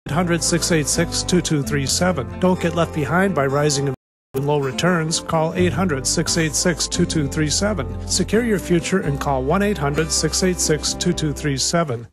800-686-2237. Don't get left behind by rising and low returns. Call 800-686-2237. Secure your future and call 1-800-686-2237.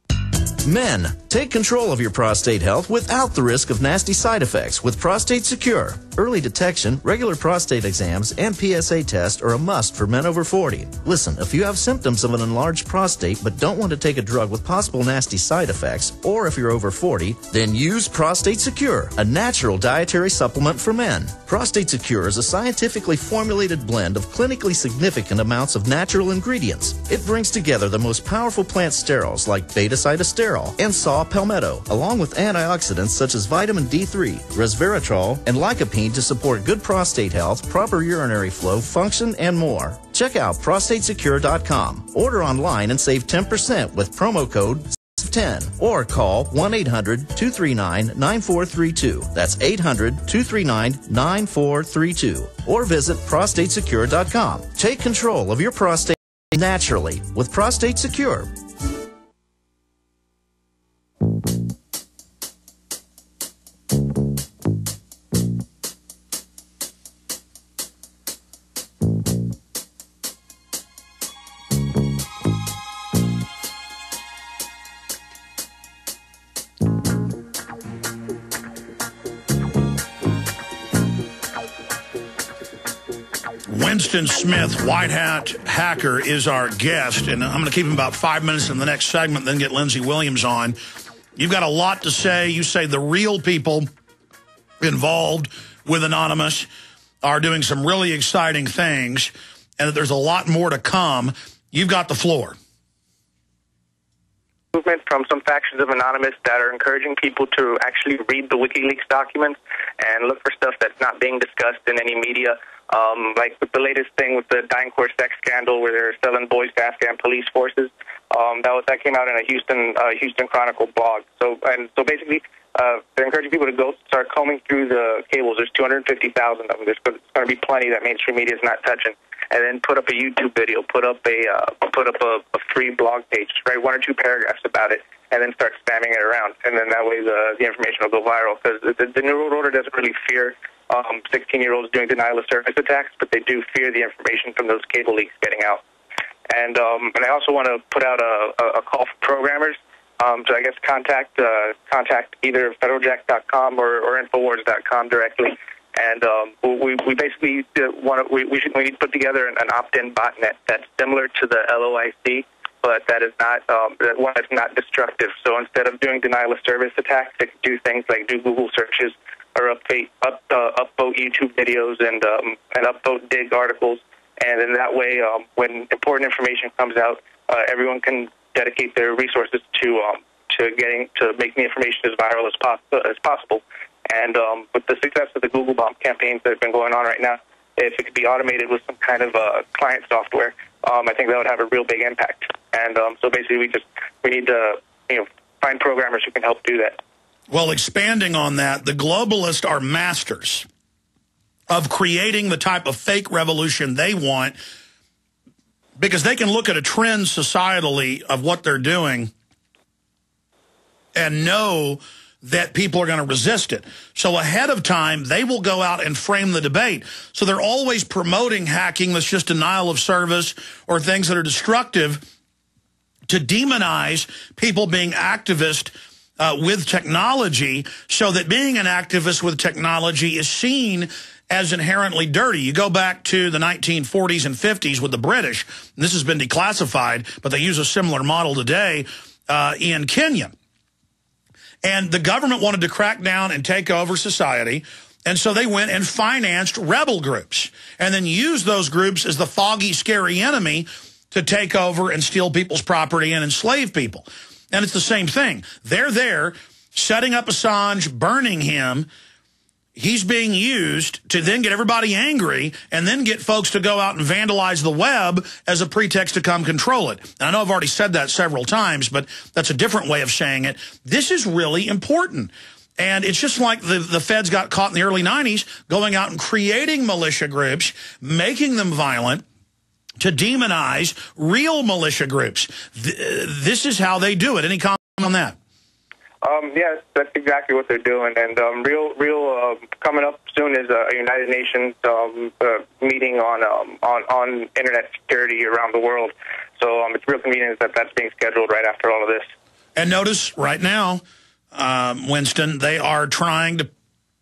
Men, take control of your prostate health without the risk of nasty side effects with Prostate Secure. Early detection, regular prostate exams, and PSA tests are a must for men over 40. Listen, if you have symptoms of an enlarged prostate but don't want to take a drug with possible nasty side effects, or if you're over 40, then use Prostate Secure, a natural dietary supplement for men. Prostate Secure is a scientifically formulated blend of clinically significant amounts of natural ingredients. It brings together the most powerful plant sterols like beta-sitosterol and saw palmetto, along with antioxidants such as vitamin D3, resveratrol, and lycopene to support good prostate health, proper urinary flow, function, and more. Check out prostatesecure.com. Order online and save 10% with promo code 10 or call 1-800-239-9432. That's 800-239-9432. Or visit prostatesecure.com. Take control of your prostate naturally with Prostate Secure. Winston Smith, White Hat Hacker, is our guest, and I'm going to keep him about 5 minutes in the next segment, then get Lindsey Williams on. You've got a lot to say. You say the real people involved with Anonymous are doing some really exciting things, and that there's a lot more to come. You've got the floor. Movement from some factions of Anonymous that are encouraging people to actually read the WikiLeaks documents and look for stuff that's not being discussed in any media. Like with the latest thing with the DynCorp sex scandal where they're selling boys to Afghan police forces. That came out in a Houston Chronicle blog. So basically, they're encouraging people to go start combing through the cables. There's 250,000 of them. There's going to be plenty that mainstream media is not touching. And then put up a YouTube video, put up a free blog page, write 1 or 2 paragraphs about it, and then start spamming it around. And then that way the information will go viral. Because the New World Order doesn't really fear 16-year-olds doing denial of service attacks, but they do fear the information from those cable leaks getting out. And I also want to put out a call for programmers to, I guess, contact either federaljack.com or infowars.com directly. And we basically we need to put together an opt-in botnet that's similar to the LOIC, but that is not one that's not destructive. So instead of doing denial of service attacks, it can do things like do Google searches or upvote YouTube videos and upvote dig articles. And in that way, when important information comes out, everyone can dedicate their resources to making the information as viral as possible. And with the success of the Google bomb campaigns that have been going on right now, if it could be automated with some kind of client software, I think that would have a real big impact. And so basically, we need to find programmers who can help do that. Well, expanding on that, the globalists are masters of creating the type of fake revolution they want because they can look at a trend societally of what they're doing and know that people are going to resist it. So ahead of time, they will go out and frame the debate. So they're always promoting hacking that's just denial of service or things that are destructive to demonize people being activists with technology, so that being an activist with technology is seen as inherently dirty. You go back to the 1940s and 50s with the British, and this has been declassified, but they use a similar model today in Kenya. And the government wanted to crack down and take over society, and so they went and financed rebel groups and then used those groups as the foggy, scary enemy to take over and steal people's property and enslave people. And it's the same thing. They're there setting up Assange, burning him. He's being used to then get everybody angry and then get folks to go out and vandalize the web as a pretext to come control it. And I know I've already said that several times, but that's a different way of saying it. This is really important. And it's just like the feds got caught in the early 90s going out and creating militia groups, making them violent, to demonize real militia groups. This is how they do it. Any comment on that? Yeah, that's exactly what they're doing. And coming up soon is a United Nations meeting on internet security around the world. So it's real convenient that that's being scheduled right after all of this. And notice right now, Winston, they are trying to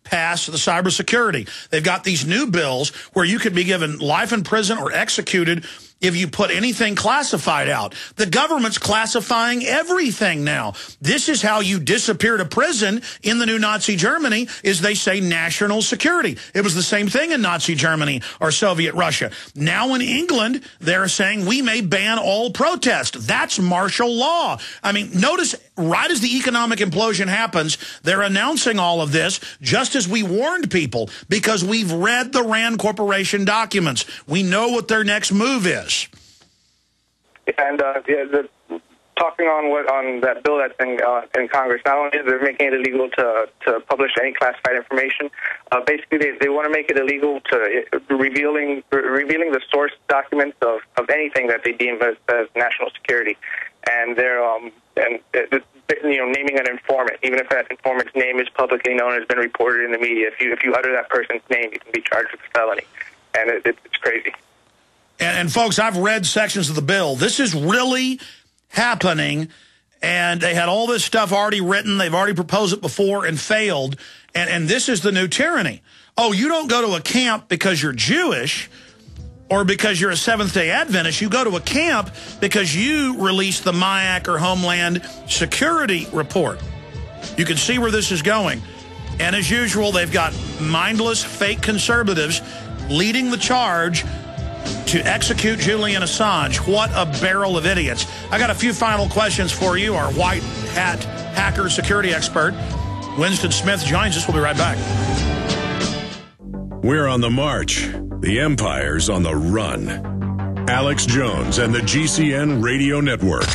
pass the cybersecurity. They've got these new bills where you could be given life in prison or executed if you put anything classified out. The government's classifying everything now. This is how you disappear to prison in the new Nazi Germany, is they say national security. It was the same thing in Nazi Germany or Soviet Russia. Now in England, they're saying we may ban all protest. That's martial law. I mean, notice right as the economic implosion happens, they're announcing all of this just as we warned people, because we've read the Rand Corporation documents. We know what their next move is. And talking on that bill that's in Congress, not only is they're making it illegal to publish any classified information, basically they want to make it illegal to revealing the source documents of anything that they deem as national security, and they're naming an informant, even if that informant's name is publicly known, has been reported in the media. If you utter that person's name, you can be charged with a felony, and it's crazy. And folks, I've read sections of the bill. This is really happening, and they had all this stuff already written. They've already proposed it before and failed, and this is the new tyranny. Oh, you don't go to a camp because you're Jewish or because you're a Seventh-day Adventist. You go to a camp because you released the MIAC or Homeland Security report. You can see where this is going. And as usual, they've got mindless, fake conservatives leading the charge to execute Julian Assange. What a barrel of idiots. I got a few final questions for you. Our white hat hacker security expert, Winston Smith, joins us. We'll be right back. We're on the march. The empire's on the run. Alex Jones and the GCN Radio Network.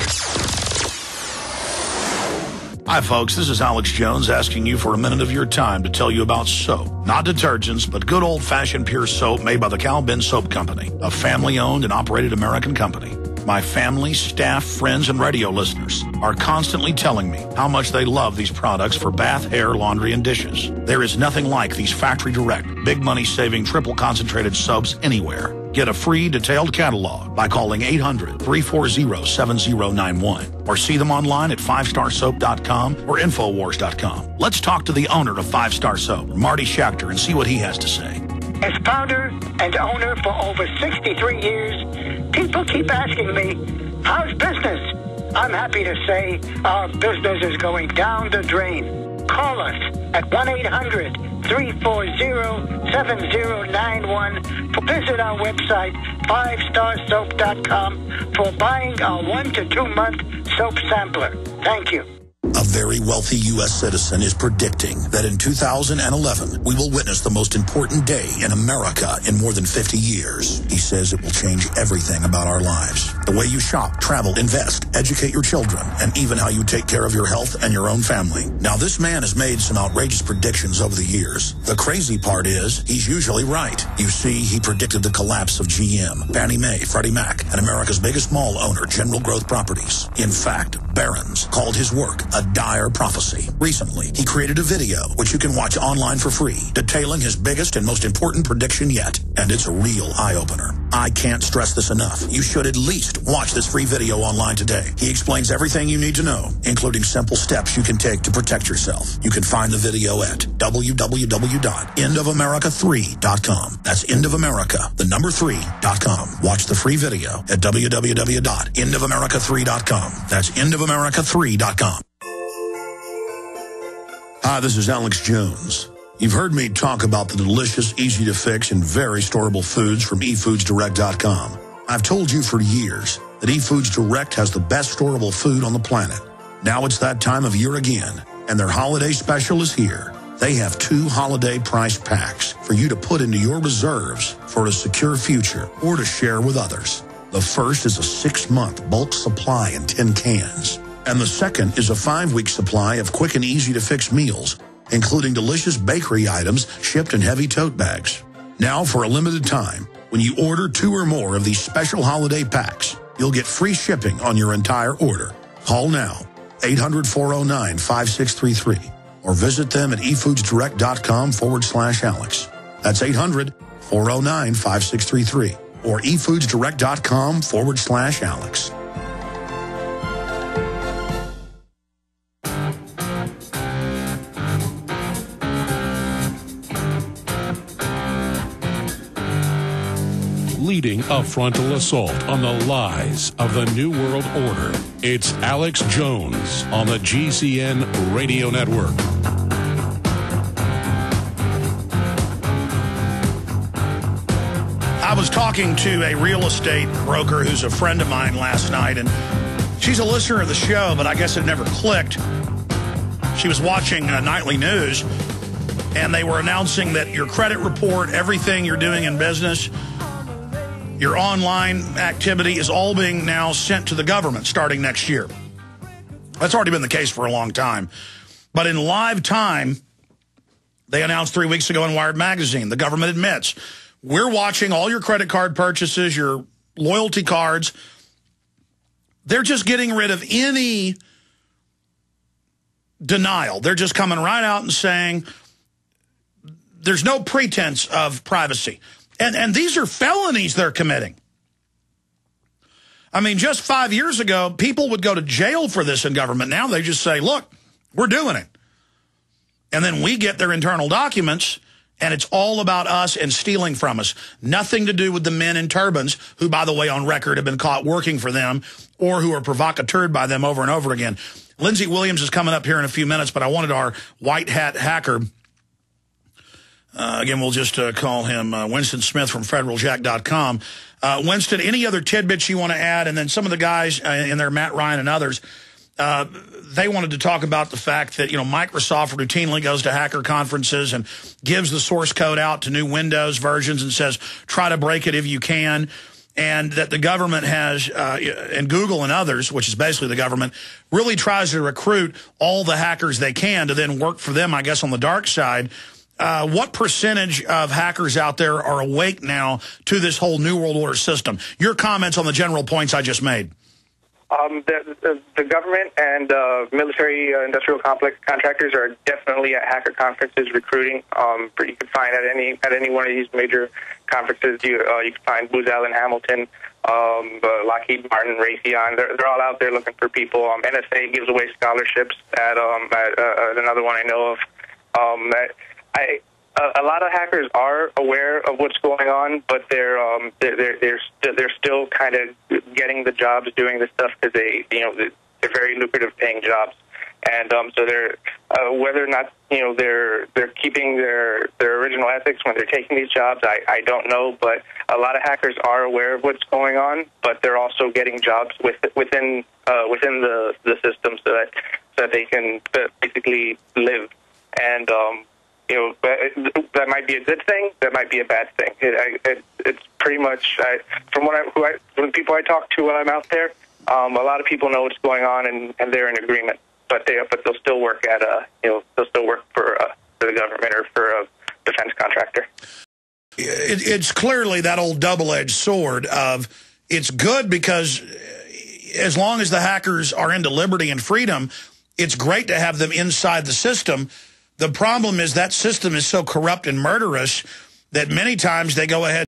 Hi, folks. This is Alex Jones asking you for a minute of your time to tell you about soap. Not detergents, but good old-fashioned pure soap made by the Cal Ben Soap Company, a family-owned and operated American company. My family, staff, friends, and radio listeners are constantly telling me how much they love these products for bath, hair, laundry, and dishes. There is nothing like these factory-direct, big money-saving, triple-concentrated soaps anywhere. Get a free detailed catalog by calling 800-340-7091 or see them online at 5starsoap.com or Infowars.com. Let's talk to the owner of 5 Star Soap, Marty Schachter, and see what he has to say. As founder and owner for over 63 years, people keep asking me, how's business? I'm happy to say our business is going down the drain. Call us at 1-800-340-7091. Visit our website, 5starsoap.com, for buying our 1 to 2 month soap sampler. Thank you. A very wealthy U.S. citizen is predicting that in 2011, we will witness the most important day in America in more than 50 years. He says it will change everything about our lives. The way you shop, travel, invest, educate your children, and even how you take care of your health and your own family. Now, this man has made some outrageous predictions over the years. The crazy part is, he's usually right. You see, he predicted the collapse of GM, Fannie Mae, Freddie Mac, and America's biggest mall owner, General Growth Properties. In fact, Barron's called his work a dire prophecy. Recently, he created a video, which you can watch online for free, detailing his biggest and most important prediction yet. And it's a real eye-opener. I can't stress this enough. You should at least watch this free video online today. He explains everything you need to know, including simple steps you can take to protect yourself. You can find the video at www.endofamerica3.com. That's endofamerica, the number 3.com. Watch the free video at www.endofamerica3.com. That's endofamerica3.com. Hi, this is Alex Jones. You've heard me talk about the delicious, easy-to-fix, and very storable foods from eFoodsDirect.com. I've told you for years that eFoods Direct has the best storable food on the planet. Now it's that time of year again, and their holiday special is here. They have 2 holiday price packs for you to put into your reserves for a secure future or to share with others. The first is a 6-month bulk supply in 10 cans. And the second is a 5-week supply of quick and easy-to-fix meals, including delicious bakery items shipped in heavy tote bags. Now, for a limited time, when you order 2 or more of these special holiday packs, you'll get free shipping on your entire order. Call now, 800-409-5633. Or visit them at efoodsdirect.com/Alex. That's 800-409-5633. Or efoodsdirect.com/Alex. Leading a frontal assault on the lies of the New World Order. It's Alex Jones on the GCN Radio Network. I was talking to a real estate broker who's a friend of mine last night, and she's a listener of the show, but I guess it never clicked. She was watching nightly news, and they were announcing that your credit report, everything you're doing in business, your online activity is all being now sent to the government starting next year. That's already been the case for a long time. But in live time, they announced 3 weeks ago in Wired Magazine, the government admits, we're watching all your credit card purchases, your loyalty cards. They're just getting rid of any denial. They're just coming right out and saying there's no pretense of privacy. And these are felonies they're committing. I mean, just 5 years ago, people would go to jail for this in government. Now they just say, look, we're doing it. And then we get their internal documents, and it's all about us and stealing from us. Nothing to do with the men in turbans, who, by the way, on record have been caught working for them or who are provocateured by them over and over again. Lindsey Williams is coming up here in a few minutes, but I wanted our white hat hacker. Again, we'll just call him Winston Smith from FederalJack.com. Winston, any other tidbits you want to add? And then some of the guys in there, Matt Ryan and others, they wanted to talk about the fact that, Microsoft routinely goes to hacker conferences and gives the source code out to new Windows versions and says, try to break it if you can. And that the government has, and Google and others, which is basically the government, really tries to recruit all the hackers they can to then work for them, I guess, on the dark side. What percentage of hackers out there are awake now to this whole New World Order system? Your comments on the general points I just made. The government and military industrial complex contractors are definitely at hacker conferences recruiting. You can find at any one of these major conferences, you can find Booz Allen Hamilton, Lockheed Martin, Raytheon. They're all out there looking for people. NSA gives away scholarships at another one I know of. A lot of hackers are aware of what's going on, but they're still kind of getting the jobs, doing the stuff because they're very lucrative paying jobs, and so they're whether or not they're keeping their original ethics when they're taking these jobs, I don't know, but a lot of hackers are aware of what's going on, but they're also getting jobs within the system so that they can basically live. And that might be a good thing. That might be a bad thing. It's pretty much from when people I talk to when I'm out there. A lot of people know what's going on and they're in agreement. But they'll still work at they'll still work for the government or for a defense contractor. It's clearly that old double-edged sword of it's good because as long as the hackers are into liberty and freedom, it's great to have them inside the system. The problem is that system is so corrupt and murderous that many times they go ahead